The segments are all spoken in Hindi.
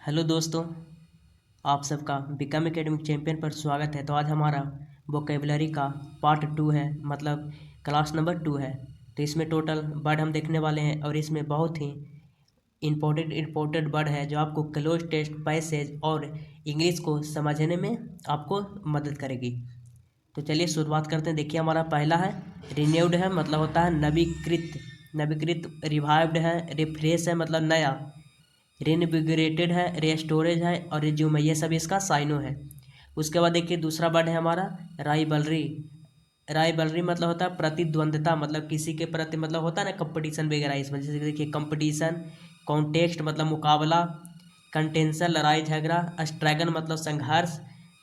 हेलो दोस्तों, आप सबका बिकम एकेडमिक चैंपियन पर स्वागत है। तो आज हमारा वोकेबलरी का पार्ट 2 है, मतलब क्लास नंबर 2 है। तो इसमें टोटल वर्ड हम देखने वाले हैं और इसमें बहुत ही इम्पोर्टेंट वर्ड है जो आपको क्लोज टेस्ट, पैसेज और इंग्लिश को समझने में आपको मदद करेगी। तो चलिए शुरुआत करते हैं। देखिए हमारा पहला है रिन्यूड है, मतलब होता है नवीकृत। रिवाइव्ड है, रिफ्रेश है मतलब नया। रिनविगरेटेड है, रेस्टोरेज है और रिज्यूम है। ये सब इसका साइनो है। उसके बाद देखिए दूसरा वर्ड है हमारा राइवलरी। राइवलरी मतलब होता है प्रतिद्वंदता, मतलब किसी के प्रति, मतलब होता है ना कंपटीशन वगैरह। इसमें जैसे देखिए कंपटीशन, कॉन्टेक्स्ट मतलब मुकाबला, कंटेंशन लड़ाई झगड़ा, स्ट्रैगन मतलब संघर्ष,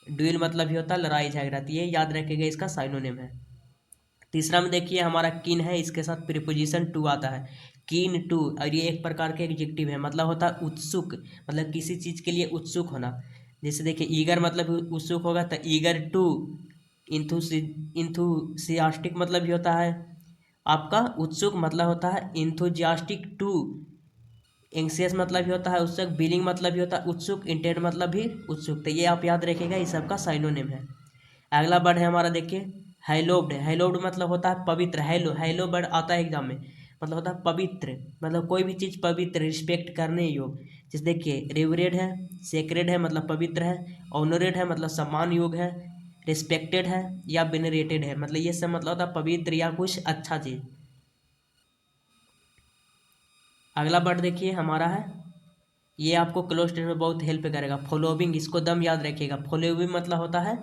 ड्यूल मतलब भी होता है लड़ाई झगड़ा। तो ये याद रखिएगा, इसका साइनोनिम है। तीसरा में देखिए हमारा किन है, इसके साथ प्रीपोजिशन टू आता है। कीन टू, और ये एक प्रकार के एडजेक्टिव है, मतलब होता है उत्सुक, मतलब किसी चीज़ के लिए उत्सुक होना। जैसे देखिए ईगर मतलब उत्सुक होगा, तो ईगर टू। इंथुसियास्टिक मतलब भी होता है आपका उत्सुक, मतलब होता है इंथुजियास्टिक टू। एंग्सियस मतलब भी होता है उत्सुक, बिलिंग मतलब भी होता है उत्सुक, इंटेंट मतलब भी उत्सुक। तो ये आप याद रखिएगा, इस सबका साइनोनिम है। अगला वर्ड है हमारा देखिए हैलोव्ड। हैलोव्ड मतलब होता है पवित्र। हैलो वर्ड आता है एग्जाम में, मतलब होता है पवित्र, मतलब कोई भी चीज़ पवित्र, रिस्पेक्ट करने योग्य। जैसे देखिए रेवरेड है, सेक्रेड है मतलब पवित्र है, ऑनरेड है मतलब सम्मान योग्य है, रिस्पेक्टेड है या वेनरेटेड है, मतलब ये सब मतलब होता है पवित्र या कुछ अच्छा चीज़। अगला वर्ड देखिए हमारा है, ये आपको क्लोज टेस्ट में बहुत हेल्प करेगा, फॉलोविंग। इसको दम याद रखिएगा। फॉलोविंग मतलब होता है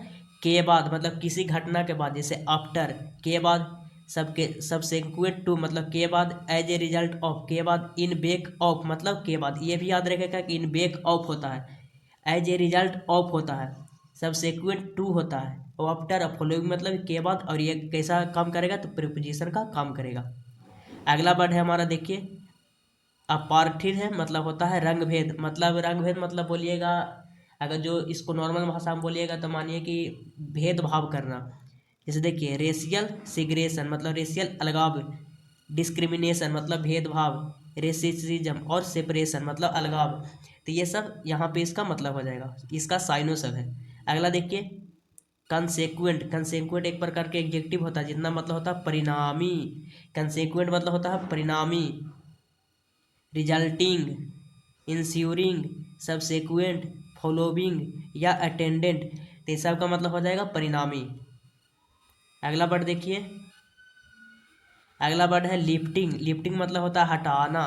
के बाद, मतलब किसी घटना के बाद, जैसे आफ्टर के बाद, सबके सबसेक्वेंट टू मतलब के बाद, एज ए रिजल्ट ऑफ के बाद, इन बेक ऑफ मतलब के बाद। ये भी याद रखिएगा कि इन बेक ऑफ होता है, एज ए रिजल्ट ऑफ होता है, सबसेक्वेंट टू होता है, और आफ्टर फॉलोइंग मतलब के बाद। और ये कैसा काम करेगा, तो प्रीपोजिशन का काम करेगा। अगला वर्ड है हमारा देखिए अपार्थिव है, मतलब होता है रंग भेद। मतलब रंग भेद मतलब बोलिएगा, अगर जो इसको नॉर्मल भाषा में बोलिएगा तो मानिए कि भेदभाव करना। जैसे देखिए रेशियल सिग्रेशन मतलब रेशियल अलगाव, डिस्क्रिमिनेशन मतलब भेदभाव, रेसिज्म और सेपरेशन मतलब अलगाव। तो ये सब यहाँ पे इसका मतलब हो जाएगा, इसका साइनो सब है। अगला देखिए कंसेक्वेंट। कंसेक्वेंट एक प्रकार के एग्जेक्टिव होता है, जितना मतलब होता है परिणामी। कंसेक्वेंट मतलब होता है परिणामी, रिजल्टिंग, इंश्योरिंग, सबसेक्वेंट, फॉलोविंग या अटेंडेंट। तो ये सब का मतलब हो जाएगा परिणामी। अगला वर्ड देखिए, अगला वर्ड है लिफ्टिंग। लिफ्टिंग मतलब होता है हटाना।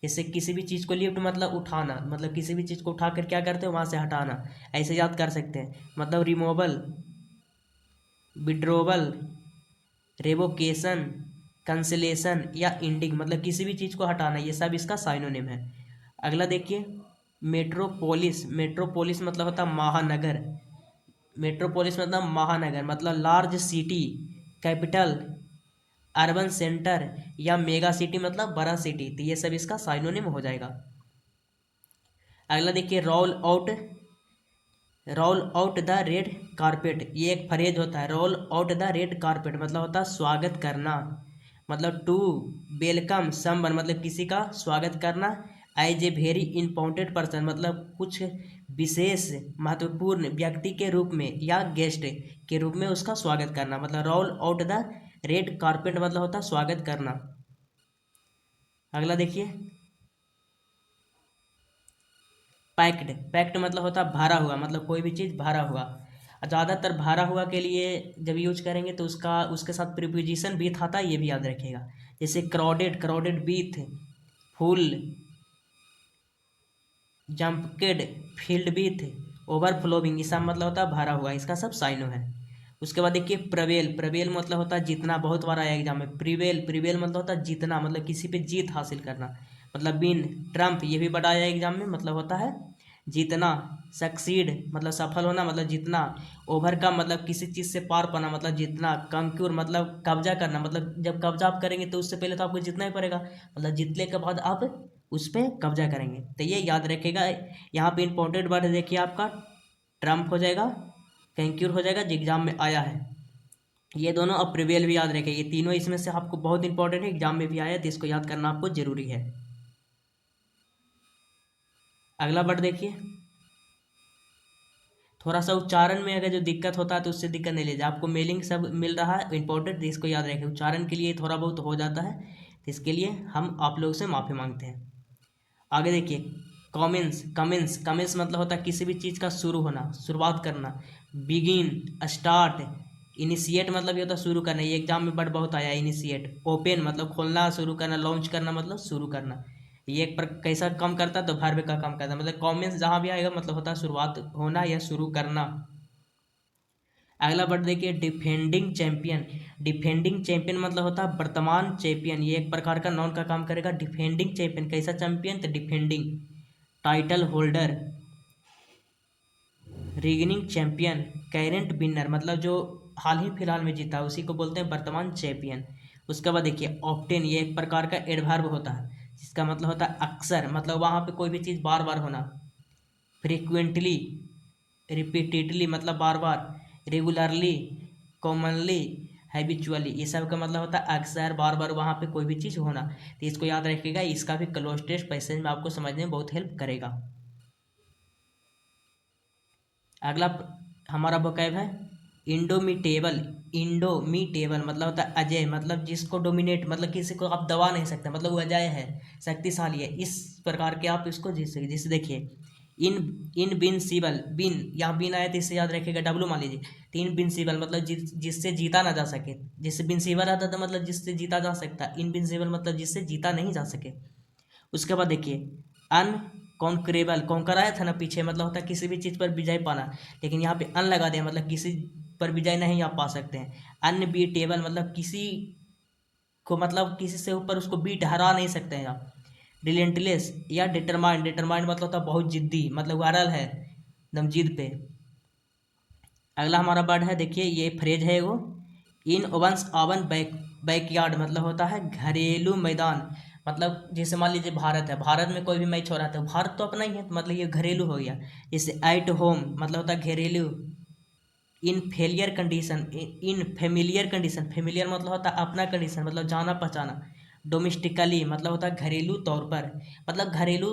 जैसे किसी भी चीज़ को लिफ्ट मतलब उठाना, मतलब किसी भी चीज़ को उठा कर क्या करते हैं, वहाँ से हटाना। ऐसे याद कर सकते हैं, मतलब रिमूवल, विड्रोवल, रेवोकेशन, कंसलेशन या इंडिंग, मतलब किसी भी चीज़ को हटाना। ये सब इसका साइनोनिम है। अगला देखिए मेट्रोपोलिस। मेट्रोपोलिस मतलब होता है महानगर। मेट्रोपोलिस मतलब महानगर, मतलब large city, capital, urban centre या मेगा सिटी मतलब बड़ा सिटी। तो ये सब इसका साइनोनिम हो जाएगा। अगला देखिए roll out the red carpet. ये एक फ्रेज होता है, roll out the red carpet मतलब होता है स्वागत करना। मतलब टू वेलकम समवन मतलब किसी का स्वागत करना, as a very important person मतलब कुछ विशेष महत्वपूर्ण व्यक्ति के रूप में या गेस्ट के रूप में उसका स्वागत करना। मतलब roll out the red carpet मतलब होता है स्वागत करना। अगला देखिए पैक्ड। पैक्ड मतलब होता है भरा हुआ, मतलब कोई भी चीज़ भरा हुआ। ज़्यादातर भरा हुआ के लिए जब यूज करेंगे तो उसका उसके साथ प्रीपोजिशन विथ आता है, ये भी याद रखिएगा। जैसे crowded, crowded with, full, jampacked, filled with, overflowing. इसका मतलब होता है भरा हुआ, इसका सब साइनो है। उसके बाद देखिए प्रवेल। प्रवेल मतलब होता है जीतना, बहुत बार आया एग्जाम में। प्रिवेल, प्रिवेल मतलब होता है जीतना, मतलब किसी पे जीत हासिल करना। मतलब विन, ट्रम्प, ये भी बड़ा आया एग्जाम में, मतलब होता है जीतना। सक्सीड मतलब सफल होना, मतलब जीतना। ओवरकम मतलब किसी चीज़ से पार पाना, मतलब जीतना। कंक्यूर मतलब कब्जा करना, मतलब जब कब्जा आप करेंगे तो उससे पहले तो आपको जीतना ही पड़ेगा, मतलब जीतने के बाद आप उस पर कब्जा करेंगे। तो ये याद रखेगा। यहाँ पे इंपॉर्टेंट वर्ड देखिए आपका ट्रम्प हो जाएगा, कंक्यूर हो जाएगा, जो एग्जाम में आया है। ये दोनों अब प्रिवेल भी याद रखें, ये तीनों इसमें से आपको बहुत इंपॉर्टेंट है, एग्जाम में भी आया है, तो इसको याद करना आपको जरूरी है। अगला वर्ड देखिए, थोड़ा सा उच्चारण में अगर जो दिक्कत होता है तो उससे दिक्कत नहीं लीजिए, आपको मेलिंग सब मिल रहा है इंपॉर्टेंट, इसको याद रखें। उच्चारण के लिए थोड़ा बहुत हो जाता है, तो इसके लिए हम आप लोगों से माफ़ी मांगते हैं। आगे देखिए, कमेंस कमेंस कमेंस मतलब होता है किसी भी चीज़ का शुरू होना, शुरुआत करना। बिगिन, स्टार्ट, इनिशिएट मतलब ये होता है शुरू करना, ये एग्जाम में वर्ड बहुत आया है इनिशिएट। ओपन मतलब खोलना शुरू करना, लॉन्च करना मतलब शुरू करना। ये एक पर कैसा काम करता है तो वर्ब का काम करता है, मतलब कमेंस जहाँ भी आएगा मतलब होता है शुरुआत होना या शुरू करना। अगला वर्ड देखिए, डिफेंडिंग चैंपियन। डिफेंडिंग चैंपियन मतलब होता है वर्तमान चैंपियन, ये एक प्रकार का नाउन का काम करेगा। डिफेंडिंग चैंपियन कैसा चैंपियन, तो defending. Title holder, reigning champion, current winner मतलब जो हाल ही फिलहाल में जीता उसी को बोलते हैं वर्तमान चैंपियन। उसके बाद देखिए, ऑफ्टेन, ये एक प्रकार का एडवर्ब होता है जिसका मतलब होता है अक्सर, मतलब वहाँ पे कोई भी चीज़ बार बार होना। फ्रिक्वेंटली, रिपीटेडली मतलब बार बार। रेगुलरली, कॉमनली, हैबिचुअली, ये सब का मतलब होता है अक्सर बार बार वहाँ पे कोई भी चीज़ होना। तो इसको याद रखिएगा, इसका भी क्लोज टेस्ट पैसेज में आपको समझने में बहुत हेल्प करेगा। अगला हमारा वोकैब है इंडोमिटेबल। इंडोमिटेबल मतलब होता है अजय, मतलब जिसको डोमिनेट मतलब किसी को आप दबा नहीं सकते, मतलब वो अजय है, शक्तिशाली है, इस प्रकार के आप इसको जीत सकते। जैसे देखिए, इन इनविंसिबल, बिन यहाँ बिन आया तो इससे याद रखिएगा डब्लू मान लीजिए। तो इनविंसिबल मतलब जिससे जीता ना जा सके, जिससे विंसिबल आता था मतलब जिससे जीता जा सकता, इनविंसिबल मतलब जिससे जीता नहीं जा सके। उसके बाद देखिए, अनकॉन्करेबल, कॉन्कर आया था ना पीछे, मतलब होता है किसी भी चीज़ पर विजय पाना, लेकिन यहाँ पे अन लगा दिया मतलब किसी पर विजय नहीं आप पा सकते हैं। अनबीटेबल मतलब किसी को मतलब किसी से ऊपर उसको बीट हरा नहीं सकते हैं आप। रिलेंटलेस या डिटरमाइंड, डिटरमाइंड मतलब होता है बहुत जिद्दी, मतलब अड़ल है एकदम जिद पे। अगला हमारा वर्ड है देखिए, ये फ्रेज है वो, इन वंस आवन बैकयार्ड मतलब होता है घरेलू मैदान। मतलब जैसे मान लीजिए भारत है, भारत में कोई भी मैच हो रहा था, भारत तो अपना ही है तो मतलब ये घरेलू हो गया। जैसे एट होम मतलब होता है घरेलू। इन फेलियर कंडीशन, इन फेमिलियर कंडीशन, फेमिलियर मतलब होता है अपना कंडीशन मतलब जाना पहचाना। डोमेस्टिकली मतलब होता है घरेलू तौर पर, मतलब घरेलू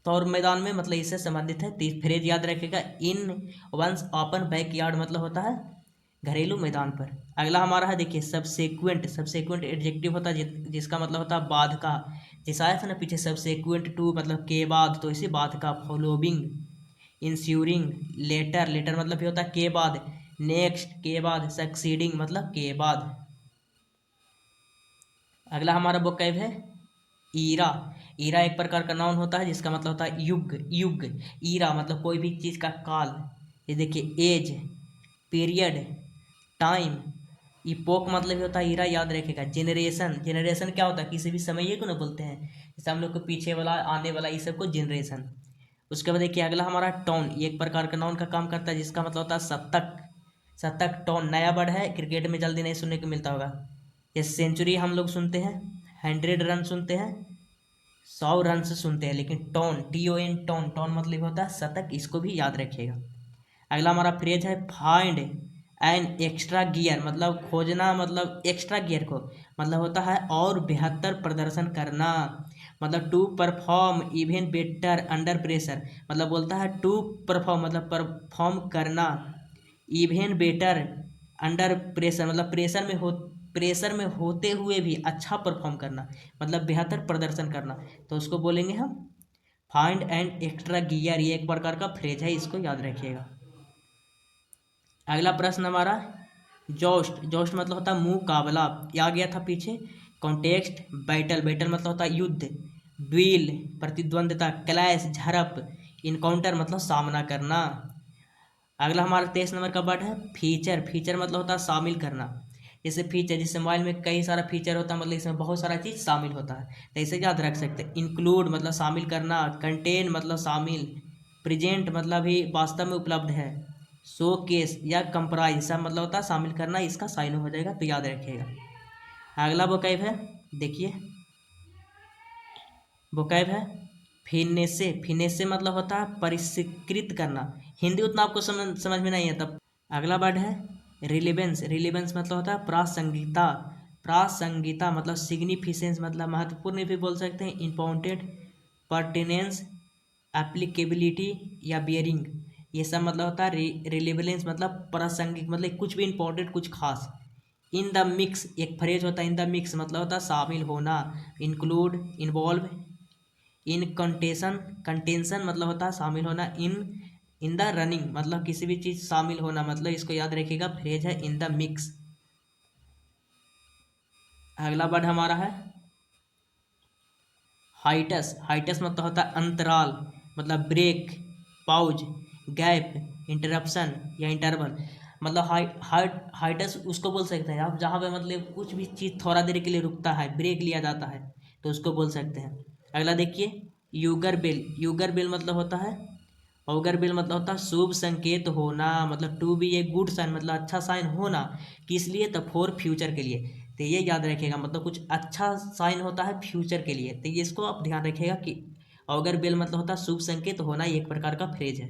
तौर मैदान में, मतलब इससे संबंधित है। तो फ्रेज याद रखेगा, इन वंस ओपन बैकयार्ड मतलब होता है घरेलू मैदान पर। अगला हमारा है देखिए, सबसेक्वेंट। सबसेक्वेंट एडजेक्टिव होता है जिसका मतलब होता है बाद का। जैसा आया था ना पीछे सबसेक्वेंट टू मतलब के बाद, तो इसी बाद का। फॉलोइंग, इंश्योरिंग, लेटर, लेटर मतलब ये होता है के बाद। नेक्स्ट के बाद, सक्सीडिंग मतलब के बाद। अगला हमारा वोकैब है ईरा। ईरा एक प्रकार का नाउन होता है जिसका मतलब होता है युग, युग। ईरा मतलब कोई भी चीज़ का काल। ये देखिए, एज, पीरियड, टाइम, इपोक मतलब ये होता है ईरा, याद रखेगा। जेनरेशन, जेनरेशन क्या होता है किसी भी समय को ना बोलते हैं, जैसे हम लोग को पीछे वाला आने वाला ये सब को जेनरेशन। उसके बाद देखिए, अगला हमारा टोन, ये एक प्रकार का नाउन का काम करता है जिसका मतलब होता है शतक। शतक टोन नया वर्ड है, क्रिकेट में जल्दी नहीं सुनने को मिलता होगा। ये सेंचुरी हम लोग सुनते हैं, 100 रन सुनते हैं, 100 रन से सुनते हैं, लेकिन टोन, TON, टोन, टोन मतलब होता है शतक, इसको भी याद रखिएगा। अगला हमारा फ्रेज है फाइंड एन एक्स्ट्रा गियर, मतलब खोजना, मतलब एक्स्ट्रा गियर को मतलब होता है और बेहतर प्रदर्शन करना। मतलब to perform even better under pressure, मतलब बोलता है टू परफॉर्म मतलब परफॉर्म करना, इवन बेटर अंडर प्रेशर मतलब प्रेशर में होते हुए भी अच्छा परफॉर्म करना, मतलब बेहतर प्रदर्शन करना, तो उसको बोलेंगे हम फाइंड एंड एक्स्ट्रा गियर। ये एक प्रकार का फ्रेज है, इसको याद रखिएगा। अगला प्रश्न हमारा, जोस्ट। जोस्ट मतलब होता है मुकाबला, आ गया था पीछे। कॉन्टेक्स्ट, बैटल, बैटल मतलब होता है युद्ध। ड्यूल प्रतिद्वंदता, क्लैश झड़प, इनकाउंटर मतलब सामना करना। अगला हमारा 23 नंबर का वर्ड है फीचर। फीचर मतलब होता है शामिल करना। जैसे फीचर, जैसे मोबाइल में कई सारा फीचर होता है, मतलब इसमें बहुत सारा चीज़ शामिल होता है, तो इसे याद रख सकते हैं। इंक्लूड मतलब शामिल करना, कंटेन मतलब शामिल, प्रेजेंट मतलब अभी वास्तव में उपलब्ध है, शो केस या कंप्राइज सब मतलब होता है शामिल करना, इसका साइन हो जाएगा, तो याद रखिएगा। अगला वोकैब है देखिए, वोकैब है फिनेसे। फिनेसे मतलब होता है परिष्कृत करना, हिंदी उतना आपको समझ में नहीं है तब। अगला वर्ड है रिलेवेंस। रिलेवेंस मतलब होता है प्रासंगिकता। प्रासंगिकता मतलब सिग्निफिकेंस मतलब महत्वपूर्ण भी बोल सकते हैं, इम्पोर्टेंट, पर्टिनेंस, एप्लीकेबिलिटी या बियरिंग, ये सब मतलब होता है रिलेवेंस मतलब प्रासंगिक, मतलब कुछ भी इंपॉर्टेंट कुछ खास। इन द मिक्स एक फ्रेज होता है, इन द मिक्स मतलब होता है शामिल होना, इंक्लूड, इन्वॉल्व। इन कंटेंशन, कंटेंशन मतलब होता है शामिल होना। इन द रनिंग मतलब किसी भी चीज़ शामिल होना, मतलब इसको याद रखिएगा फ्रेज है इन द मिक्स। अगला वर्ड हमारा है हाइटस। हाइटस मतलब होता है अंतराल, मतलब ब्रेक, पाउज, गैप, इंटरप्शन या इंटरवल। मतलब हाइटस उसको बोल सकते हैं आप जहाँ पे मतलब कुछ भी चीज़ थोड़ा देर के लिए रुकता है, ब्रेक लिया जाता है, तो उसको बोल सकते हैं। अगला देखिए यूगर बेल। यूगर बेल मतलब होता है, औगर बेल मतलब होता है शुभ संकेत होना, मतलब to be a good sign, मतलब अच्छा साइन होना। किस लिए? तो फॉर फ्यूचर के लिए। तो ये याद रखिएगा, मतलब कुछ अच्छा साइन होता है फ्यूचर के लिए, तो ये इसको आप ध्यान रखिएगा कि औगर बेल मतलब होता है शुभ संकेत होना, ये एक प्रकार का फ्रेज है।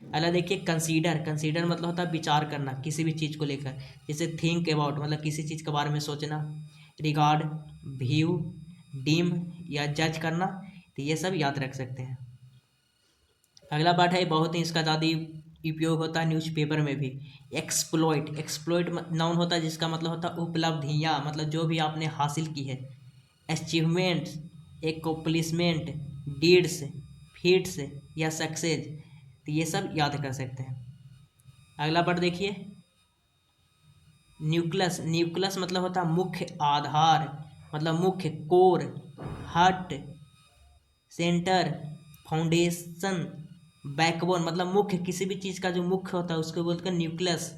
अगला देखिए कंसीडर। कंसीडर मतलब होता है विचार करना किसी भी चीज़ को लेकर, जैसे थिंक अबाउट मतलब किसी चीज़ के बारे में सोचना, रिगार्ड, व्यू, डीम या जज करना, तो ये सब याद रख सकते हैं। अगला पार्ट है बहुत ही इसका ज़्यादा उपयोग होता है न्यूज़पेपर में भी, एक्सप्लॉइट। एक्सप्लॉइट नाउन होता है जिसका मतलब होता है उपलब्धियाँ, मतलब जो भी आपने हासिल की है। अचीवमेंट्स, एकम्प्लिशमेंट, डीड्स, फीट्स या सक्सेस, तो ये सब याद कर सकते हैं। अगला पार्ट देखिए न्यूक्लियस। न्यूक्लियस मतलब होता है मुख्य आधार, मतलब मुख्य, core, heart, centre, foundation, backbone, मतलब मुख्य किसी भी चीज़ का जो मुख्य होता है उसको बोलते हैं न्यूक्लियस,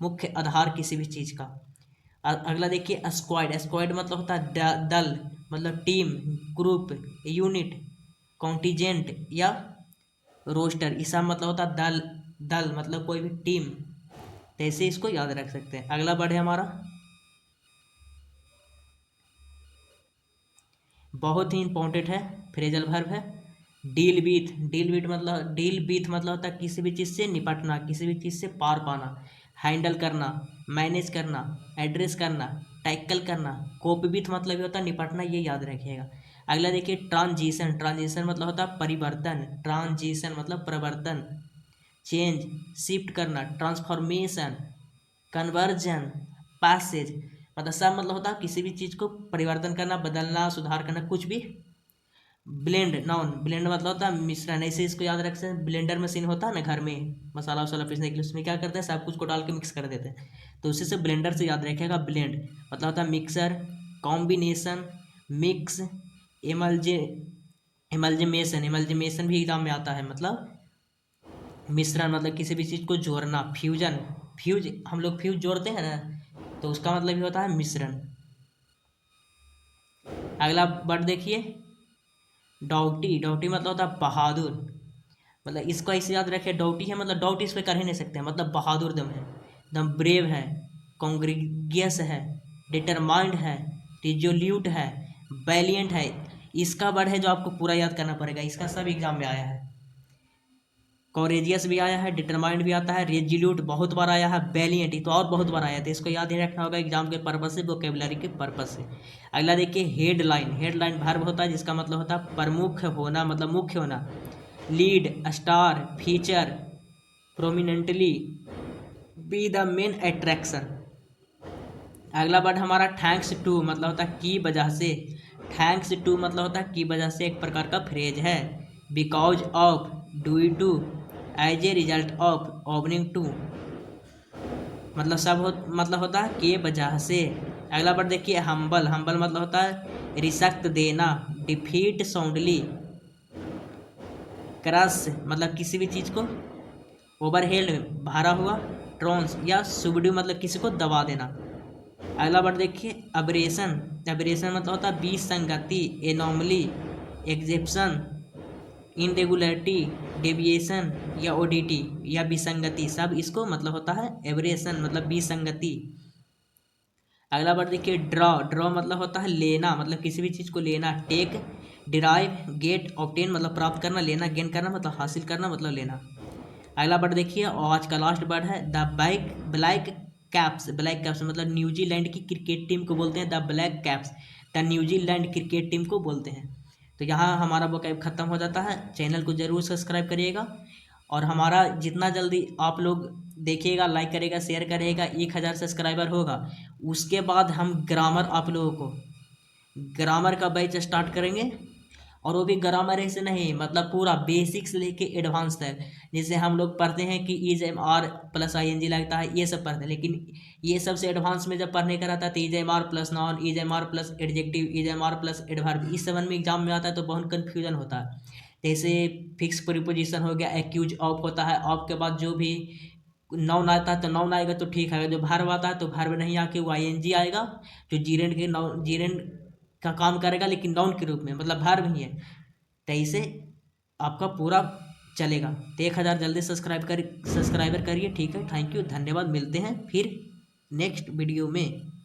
मुख्य आधार किसी भी चीज़ का। अगला देखिए स्क्वाड। स्क्वाड मतलब होता है दल, मतलब टीम, ग्रुप, यूनिट, कॉन्टिजेंट या रोस्टर, इसका मतलब होता है दल। दल मतलब कोई भी टीम, तो ऐसे इसको याद रख सकते हैं। अगला वर्ड है हमारा बहुत ही इंपॉर्टेंट है, फ्रेजल वर्ब है डील विथ। डील विथ मतलब होता है किसी भी चीज़ से निपटना, किसी भी चीज़ से पार पाना, हैंडल करना, मैनेज करना, एड्रेस करना, टैकल करना। कोप विथ मतलब ये होता है निपटना, ये याद रखिएगा। अगला देखिए ट्रांजिशन। ट्रांजिशन मतलब होता है परिवर्तन, ट्रांजिशन मतलब परिवर्तन। चेंज, शिफ्ट करना, ट्रांसफॉर्मेशन, कन्वर्जन, पैसेज, मतलब सब मतलब होता है किसी भी चीज़ को परिवर्तन करना, बदलना, सुधार करना, कुछ भी। ब्लेंड नाउन, ब्लेंड मतलब होता है मिश्रण, ऐसे इसको याद रख सकते हैं। ब्लेंडर मशीन होता है ना घर में मसाला वसाला पीसने के लिए, उसमें क्या करते हैं सब कुछ को डाल के मिक्स कर देते हैं, तो उसी से ब्लेंडर से याद रखिएगा। ब्लेंड मतलब होता है मिक्सर, कॉम्बिनेशन, मिक्स, एमल्जे, एमल्जमेशन। एमल्जमेशन भी एग्जाम में आता है, मतलब मिश्रण, मतलब किसी भी चीज़ को जोड़ना। फ्यूजन, फ्यूज हम लोग फ्यूज जोड़ते हैं ना, तो उसका मतलब ये होता है मिश्रण। अगला वर्ड देखिए डाउटी। डाउटी मतलब होता है बहादुर, मतलब इसको ऐसे याद रखे डाउटी है मतलब डाउट इस पर कर ही नहीं सकते, मतलब बहादुर दम है, दम ब्रेव है, कॉन्ग्रिगियस है, डिटरमाइंड है, रिजोल्यूट है, वैलियंट है। इसका वर्ड है जो आपको पूरा याद करना पड़ेगा, इसका सब एग्जाम में आया है। कॉरेजियस भी आया है, डिटरमाइंड भी आता है, रेजिल्यूट बहुत बार आया है, वैलियंट ये तो और बहुत बार आया था, इसको याद ही रखना होगा एग्जाम के पर्पज से, वोकेबलरी के पर्पज से। अगला देखिए हेडलाइन। हेडलाइन वर्ब होता है जिसका मतलब होता है प्रमुख होना, मतलब मुख्य होना। Lead, star, feature, prominently, be the main attraction. अगला वर्ड हमारा थैंक्स टू मतलब होता है की वजह से। थैंक्स टू मतलब होता है की वजह से, एक प्रकार का फ्रेज है। Because of, due to, as a result of, owing to, मतलब मतलब होता है के वजह से। अगला वर्ड देखिए हम्बल। हम्बल मतलब होता है रिसक्त देना, डिफीट साउंडली, क्रश मतलब किसी भी चीज़ को ओवरहेल्ड भरा हुआ, ट्रॉन्स या सुबड्यू मतलब किसी को दबा देना। अगला वर्ड देखिए अबरेशन। अबरेशन मतलब होता है विसंगति, एनॉमली, एग्जेप्शन, इनरेगुलरिटी, डेविएशन या ओडिटी या विसंगति, सब इसको मतलब होता है एबरेशन, मतलब विसंगति। अगला वर्ड देखिए ड्रॉ। ड्रॉ मतलब होता है लेना, मतलब किसी भी चीज़ को लेना। टेक, डिराइव, गेट, ऑब्टेन मतलब प्राप्त करना, लेना, गेन करना मतलब हासिल करना, मतलब लेना। अगला वर्ड देखिए और आज का लास्ट वर्ड है the black caps. Black caps मतलब न्यूजीलैंड की क्रिकेट टीम को बोलते हैं the black caps, the New Zealand cricket team को बोलते हैं। तो यहाँ हमारा वोकैब ख़त्म हो जाता है। चैनल को ज़रूर सब्सक्राइब करिएगा और हमारा जितना जल्दी आप लोग देखिएगा, लाइक करेगा, शेयर करेगा, 1000 सब्सक्राइबर होगा, उसके बाद हम ग्रामर आप लोगों को ग्रामर का बैच स्टार्ट करेंगे। और वो भी ग्रामर ऐसे नहीं, मतलब पूरा बेसिक्स लेके एडवांस तक। जैसे हम लोग पढ़ते हैं कि is am are plus I N G लगता है, ये सब पढ़ते हैं, लेकिन ये सबसे एडवांस में जब पढ़ने का रहता है तो is am are plus noun, is am are plus adjective, is am are plus adverb, इस सब में एग्जाम में आता है तो बहुत कन्फ्यूजन होता है। जैसे फिक्स प्रीपोजिशन हो गया, एक्यूज ऑफ होता है, ऑफ के बाद जो भी नाउन आता है तो नाउन आएगा तो ठीक है, जो वर्ब आता है तो वर्ब नहीं आके वो आई एन जी आएगा, जो जीरेंड के नाउन जीरेंड का काम करेगा लेकिन नाउन के रूप में, मतलब वर्ब नहीं है। तो इसे आपका पूरा चलेगा। तो 1000 जल्दी सब्सक्राइबर करिए, ठीक है। थैंक यू, धन्यवाद। मिलते हैं फिर नेक्स्ट वीडियो में।